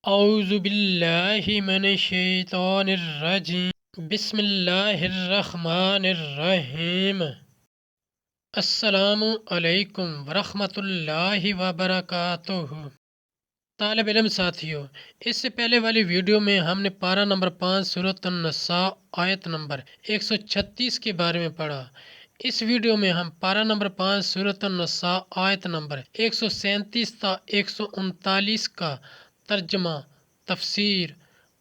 اعوذ باللہ من الشیطان الرجیم بسم اللہ الرحمن الرحیم۔ السلام علیکم ورحمۃ اللہ وبرکاتہ۔ طالب علم ساتھیوں، اس سے پہلے والی ویڈیو میں ہم نے پارہ نمبر 5 سورۃ النساء آیت نمبر 136 کے بارے میں پڑھا۔ اس ویڈیو میں ہم پارہ نمبر 5 سورۃ النساء آیت نمبر 137 تا 139 کا ترجمہ، تفسیر،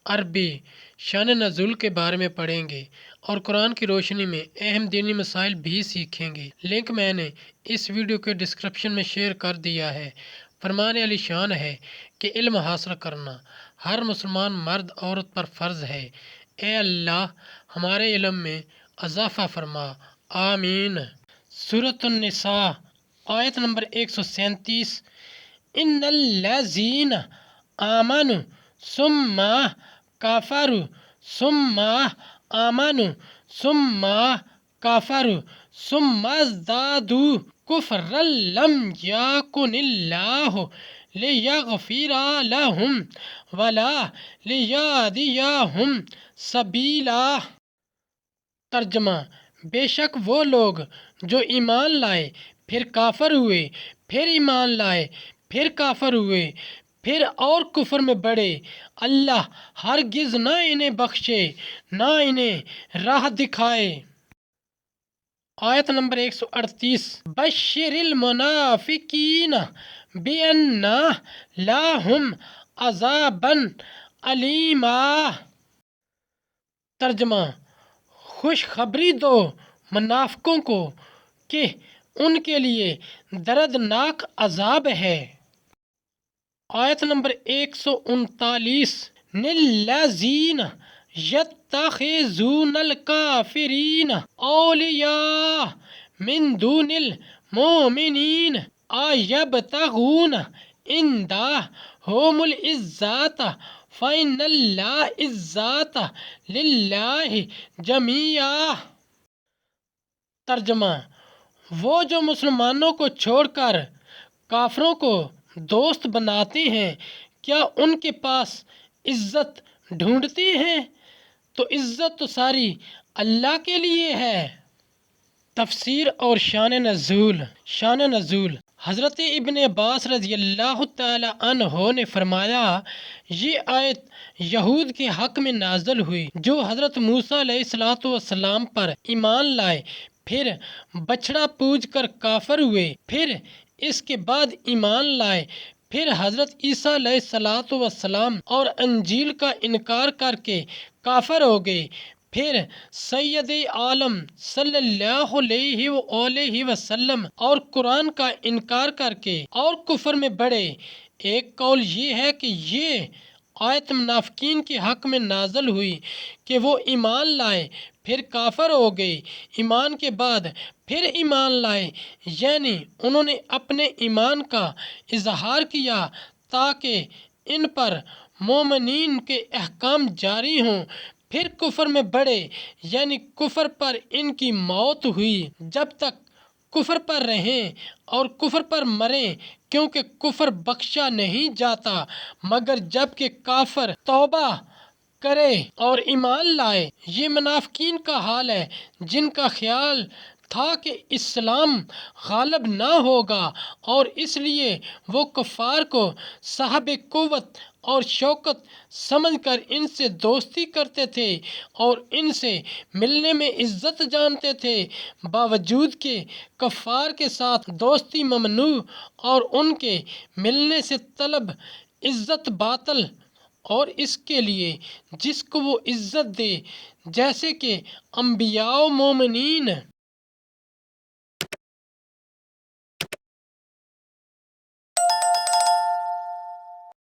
عربی، شان نزول کے بارے میں پڑھیں گے اور قرآن کی روشنی میں اہم دینی مسائل بھی سیکھیں گے۔ لنک میں نے اس ویڈیو کے ڈسکرپشن میں شیئر کر دیا ہے۔ فرمان علی شان ہے کہ علم حاصل کرنا ہر مسلمان مرد عورت پر فرض ہے۔ اے اللہ ہمارے علم میں اضافہ فرما، آمین۔ سورۃ النساء آیت نمبر 137۔ ان الذین آمنوا ثم کفروا ثم آمنوا ثم کفروا ثم ازدادوا کفرا لم یکن اللہ لیغفر لهم ولا لیہدیہم سبیلا۔ ترجمہ، بے شک وہ لوگ جو ایمان لائے پھر کافر ہوئے، پھر ایمان لائے پھر کافر ہوئے، پھر اور کفر میں بڑھے، اللہ ہرگز نہ انہیں بخشے نہ انہیں راہ دکھائے۔ آیت نمبر 138۔ بشر المنافقین بان لہم عذابا علیما۔ ترجمہ، خوشخبری دو منافقوں کو کہ ان کے لیے دردناک عذاب ہے۔ آیت نمبر 139۔ للذین یتخذون الکافرین اولیاء من دون المؤمنین ایبتغون عندہم العزۃ فإن العزۃ للہ جمیعا۔ ترجمہ، وہ جو مسلمانوں کو چھوڑ کر کافروں کو دوست بناتے ہیں، کیا ان کے پاس عزت ڈھونڈتے ہیں؟ تو عزت تو ساری اللہ کے لیے ہے۔ تفسیر اور شان نزول۔ شان نزول، حضرت ابن عباس رضی اللہ تعالی عنہ نے فرمایا، یہ آیت یہود کے حق میں نازل ہوئی جو حضرت موسیٰ علیہ السلام پر ایمان لائے، پھر بچھڑا پوج کر کافر ہوئے، پھر اس کے بعد ایمان لائے، پھر حضرت عیسیٰ علیہ السلام اور انجیل کا انکار کر کے کافر ہو گئے، پھر سید عالم صلی اللہ علیہ وآلہ وسلم اور قرآن کا انکار کر کے اور کفر میں بڑھے۔ ایک قول یہ ہے کہ یہ آیت منافقین کے حق میں نازل ہوئی کہ وہ ایمان لائے پھر کافر ہو گئے، ایمان کے بعد پھر ایمان لائے، یعنی انہوں نے اپنے ایمان کا اظہار کیا تاکہ ان پر مومنین کے احکام جاری ہوں، پھر کفر میں بڑھے، یعنی کفر پر ان کی موت ہوئی، جب تک کفر پر رہیں اور کفر پر مریں، کیونکہ کفر بخشا نہیں جاتا مگر جب کہ کافر توبہ کرے اور ایمان لائے۔ یہ منافقین کا حال ہے جن کا خیال تھا کہ اسلام غالب نہ ہوگا اور اس لیے وہ کفار کو صاحب قوت اور شوکت سمجھ کر ان سے دوستی کرتے تھے اور ان سے ملنے میں عزت جانتے تھے، باوجود کہ کفار کے ساتھ دوستی ممنوع اور ان کے ملنے سے طلب عزت باطل اور اس کے لیے جس کو وہ عزت دے، جیسے کہ انبیاء و مومنین